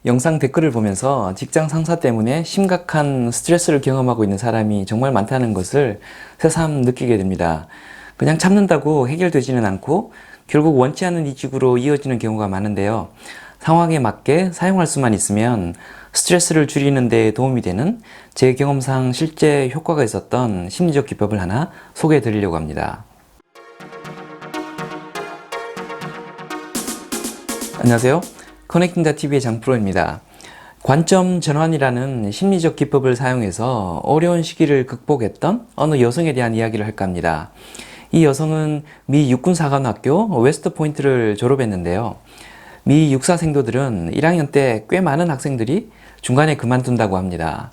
영상 댓글을 보면서 직장 상사 때문에 심각한 스트레스를 경험하고 있는 사람이 정말 많다는 것을 새삼 느끼게 됩니다. 그냥 참는다고 해결되지는 않고 결국 원치 않는 이직으로 이어지는 경우가 많은데요. 상황에 맞게 사용할 수만 있으면 스트레스를 줄이는 데 도움이 되는 제 경험상 실제 효과가 있었던 심리적 기법을 하나 소개해 드리려고 합니다. 안녕하세요. 커넥팅닷TV의 장프로입니다. 관점 전환이라는 심리적 기법을 사용해서 어려운 시기를 극복했던 어느 여성에 대한 이야기를 할까 합니다. 이 여성은 미 육군사관학교 웨스트포인트를 졸업했는데요. 미 육사생도들은 1학년 때 꽤 많은 학생들이 중간에 그만둔다고 합니다.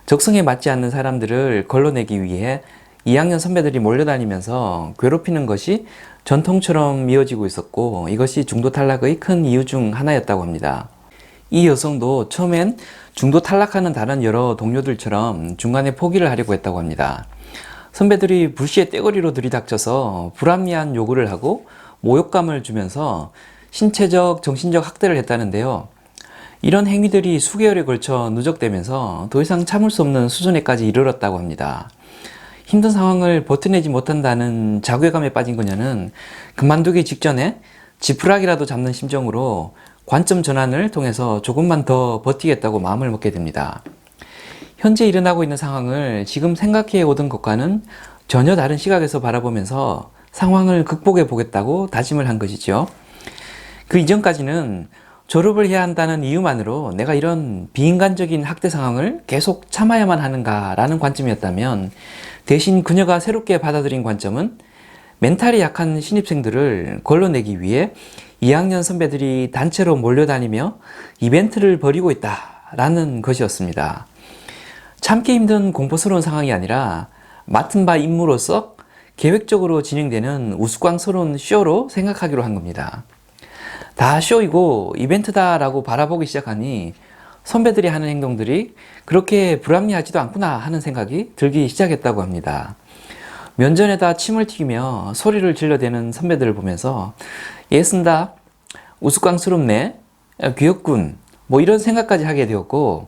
적성에 맞지 않는 사람들을 걸러내기 위해 2학년 선배들이 몰려다니면서 괴롭히는 것이 전통처럼 이어지고 있었고, 이것이 중도 탈락의 큰 이유 중 하나였다고 합니다. 이 여성도 처음엔 중도 탈락하는 다른 여러 동료들처럼 중간에 포기를 하려고 했다고 합니다. 선배들이 불시에 떼거리로 들이닥쳐서 불합리한 요구를 하고 모욕감을 주면서 신체적, 정신적 학대를 했다는데요. 이런 행위들이 수개월에 걸쳐 누적되면서 더 이상 참을 수 없는 수준에까지 이르렀다고 합니다. 힘든 상황을 버텨내지 못한다는 자괴감에 빠진 그녀는 그만두기 직전에 지푸라기라도 잡는 심정으로 관점 전환을 통해서 조금만 더 버티겠다고 마음을 먹게 됩니다. 현재 일어나고 있는 상황을 지금 생각해 오던 것과는 전혀 다른 시각에서 바라보면서 상황을 극복해 보겠다고 다짐을 한 것이죠. 그 이전까지는 졸업을 해야 한다는 이유만으로 내가 이런 비인간적인 학대 상황을 계속 참아야만 하는가라는 관점이었다면, 대신 그녀가 새롭게 받아들인 관점은 멘탈이 약한 신입생들을 걸러내기 위해 2학년 선배들이 단체로 몰려다니며 이벤트를 벌이고 있다라는 것이었습니다. 참기 힘든 공포스러운 상황이 아니라 맡은 바 임무로서 계획적으로 진행되는 우스꽝스러운 쇼로 생각하기로 한 겁니다. 다 쇼이고 이벤트다 라고 바라보기 시작하니 선배들이 하는 행동들이 그렇게 불합리하지도 않구나 하는 생각이 들기 시작했다고 합니다. 면전에다 침을 튀기며 소리를 질러대는 선배들을 보면서 애쓴다, 우스꽝스럽네, 귀엽군, 뭐 이런 생각까지 하게 되었고,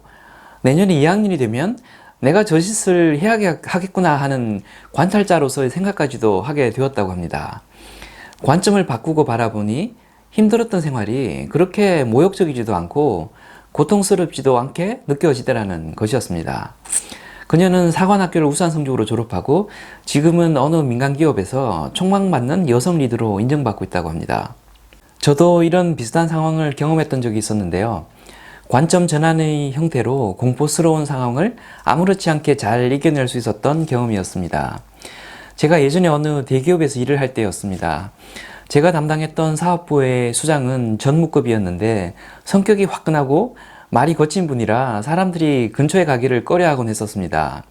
내년에 2학년이 되면 내가 저 짓을 해야 하겠구나 하는 관찰자로서의 생각까지도 하게 되었다고 합니다. 관점을 바꾸고 바라보니 힘들었던 생활이 그렇게 모욕적이지도 않고 고통스럽지도 않게 느껴지더라는 것이었습니다. 그녀는 사관학교를 우수한 성적으로 졸업하고 지금은 어느 민간기업에서 촉망받는 여성 리더로 인정받고 있다고 합니다. 저도 이런 비슷한 상황을 경험했던 적이 있었는데요. 관점 전환의 형태로 공포스러운 상황을 아무렇지 않게 잘 이겨낼 수 있었던 경험이었습니다. 제가 예전에 어느 대기업에서 일을 할 때였습니다. 제가 담당했던 사업부의 수장은 전무급이었는데 성격이 화끈하고 말이 거친 분이라 사람들이 근처에 가기를 꺼려하곤 했었습니다.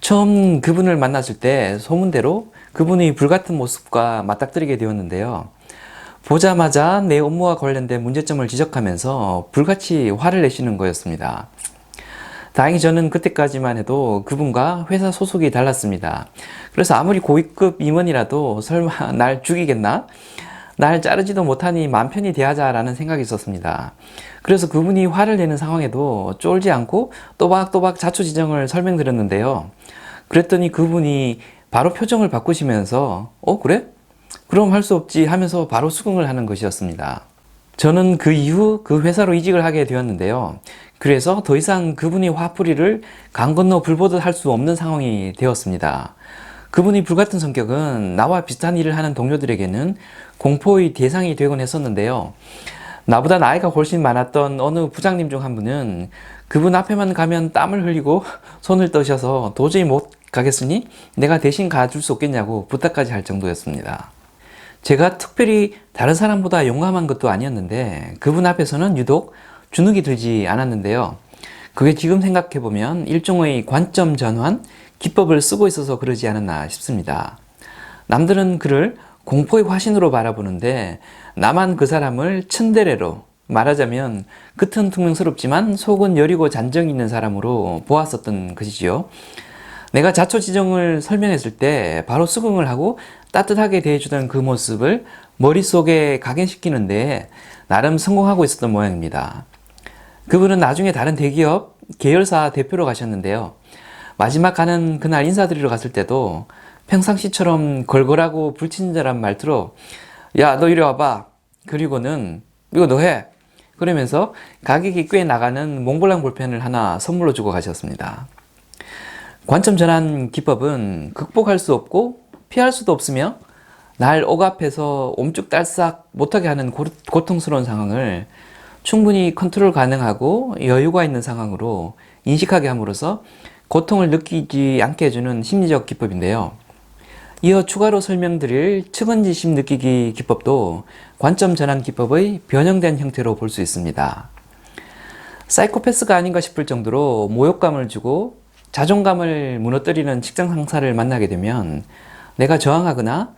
처음 그분을 만났을 때 소문대로 그분의 불같은 모습과 맞닥뜨리게 되었는데요. 보자마자 내 업무와 관련된 문제점을 지적하면서 불같이 화를 내시는 거였습니다. 다행히 저는 그때까지만 해도 그분과 회사 소속이 달랐습니다. 그래서 아무리 고위급 임원이라도 설마 날 죽이겠나? 날 자르지도 못하니 맘 편히 대하자라는 생각이 있었습니다. 그래서 그분이 화를 내는 상황에도 쫄지 않고 또박또박 자초지정을 설명드렸는데요. 그랬더니 그분이 바로 표정을 바꾸시면서 그래? 그럼 할 수 없지 하면서 바로 수긍을 하는 것이었습니다. 저는 그 이후 그 회사로 이직을 하게 되었는데요. 그래서 더 이상 그분이 화풀이를 강 건너 불 보듯 할 수 없는 상황이 되었습니다. 그분이 불같은 성격은 나와 비슷한 일을 하는 동료들에게는 공포의 대상이 되곤 했었는데요. 나보다 나이가 훨씬 많았던 어느 부장님 중 한 분은 그분 앞에만 가면 땀을 흘리고 손을 떠셔서 도저히 못 가겠으니 내가 대신 가줄 수 없겠냐고 부탁까지 할 정도였습니다. 제가 특별히 다른 사람보다 용감한 것도 아니었는데 그분 앞에서는 유독 주눅이 들지 않았는데요. 그게 지금 생각해보면 일종의 관점 전환 기법을 쓰고 있어서 그러지 않았나 싶습니다. 남들은 그를 공포의 화신으로 바라보는데 나만 그 사람을 츤데레로, 말하자면 겉은 퉁명스럽지만 속은 여리고 잔정이 있는 사람으로 보았었던 것이지요. 내가 자초지정을 설명했을 때 바로 수긍을 하고 따뜻하게 대해주던 그 모습을 머릿속에 각인시키는데 나름 성공하고 있었던 모양입니다. 그분은 나중에 다른 대기업 계열사 대표로 가셨는데요. 마지막 가는 그날 인사드리러 갔을 때도 평상시처럼 걸걸하고 불친절한 말투로 야, 너 이리 와봐. 그리고는 이거 너 해. 그러면서 가격이 꽤 나가는 몽블랑 볼펜을 하나 선물로 주고 가셨습니다. 관점 전환 기법은 극복할 수 없고 피할 수도 없으며 날 억압해서 옴쭉달싹 못하게 하는 고통스러운 상황을 충분히 컨트롤 가능하고 여유가 있는 상황으로 인식하게 함으로써 고통을 느끼지 않게 해주는 심리적 기법인데요. 이어 추가로 설명드릴 측은지심 느끼기 기법도 관점 전환 기법의 변형된 형태로 볼 수 있습니다. 사이코패스가 아닌가 싶을 정도로 모욕감을 주고 자존감을 무너뜨리는 직장 상사를 만나게 되면 내가 저항하거나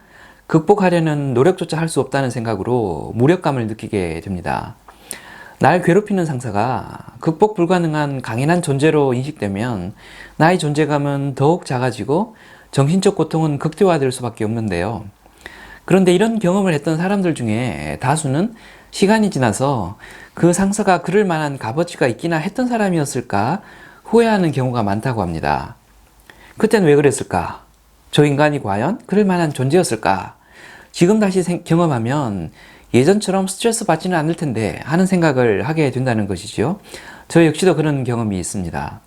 극복하려는 노력조차 할 수 없다는 생각으로 무력감을 느끼게 됩니다. 날 괴롭히는 상사가 극복 불가능한 강인한 존재로 인식되면 나의 존재감은 더욱 작아지고 정신적 고통은 극대화될 수밖에 없는데요. 그런데 이런 경험을 했던 사람들 중에 다수는 시간이 지나서 그 상사가 그럴 만한 값어치가 있기나 했던 사람이었을까 후회하는 경우가 많다고 합니다. 그땐 왜 그랬을까? 저 인간이 과연 그럴 만한 존재였을까? 지금 다시 경험하면 예전처럼 스트레스 받지는 않을 텐데 하는 생각을 하게 된다는 것이죠. 저 역시도 그런 경험이 있습니다.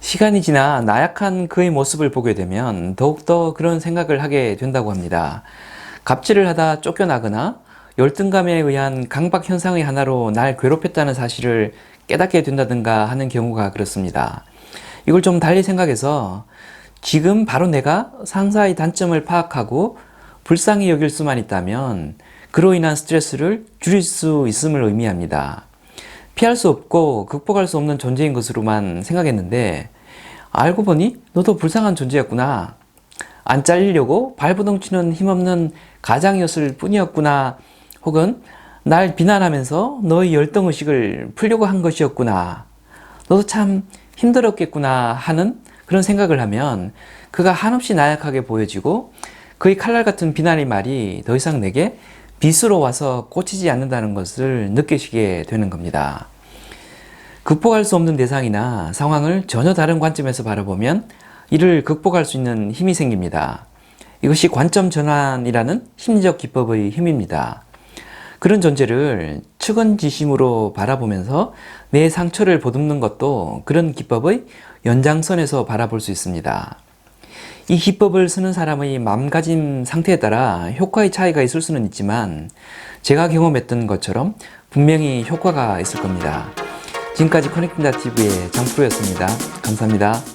시간이 지나 나약한 그의 모습을 보게 되면 더욱더 그런 생각을 하게 된다고 합니다. 갑질을 하다 쫓겨나거나 열등감에 의한 강박 현상의 하나로 날 괴롭혔다는 사실을 깨닫게 된다든가 하는 경우가 그렇습니다. 이걸 좀 달리 생각해서 지금 바로 내가 상사의 단점을 파악하고 불쌍히 여길 수만 있다면 그로 인한 스트레스를 줄일 수 있음을 의미합니다. 피할 수 없고 극복할 수 없는 존재인 것으로만 생각했는데 알고 보니 너도 불쌍한 존재였구나. 안 잘리려고 발버둥 치는 힘없는 가장이었을 뿐이었구나. 혹은 날 비난하면서 너의 열등의식을 풀려고 한 것이었구나. 너도 참 힘들었겠구나 하는 그런 생각을 하면 그가 한없이 나약하게 보여지고 그의 칼날 같은 비난의 말이 더 이상 내게 빗으로 와서 꽂히지 않는다는 것을 느끼시게 되는 겁니다. 극복할 수 없는 대상이나 상황을 전혀 다른 관점에서 바라보면 이를 극복할 수 있는 힘이 생깁니다. 이것이 관점 전환이라는 심리적 기법의 힘입니다. 그런 존재를 측은지심으로 바라보면서 내 상처를 보듬는 것도 그런 기법의 연장선에서 바라볼 수 있습니다. 이 기법을 쓰는 사람의 마음가짐 상태에 따라 효과의 차이가 있을 수는 있지만 제가 경험했던 것처럼 분명히 효과가 있을 겁니다. 지금까지 커넥팅닷TV의 장프로였습니다. 감사합니다.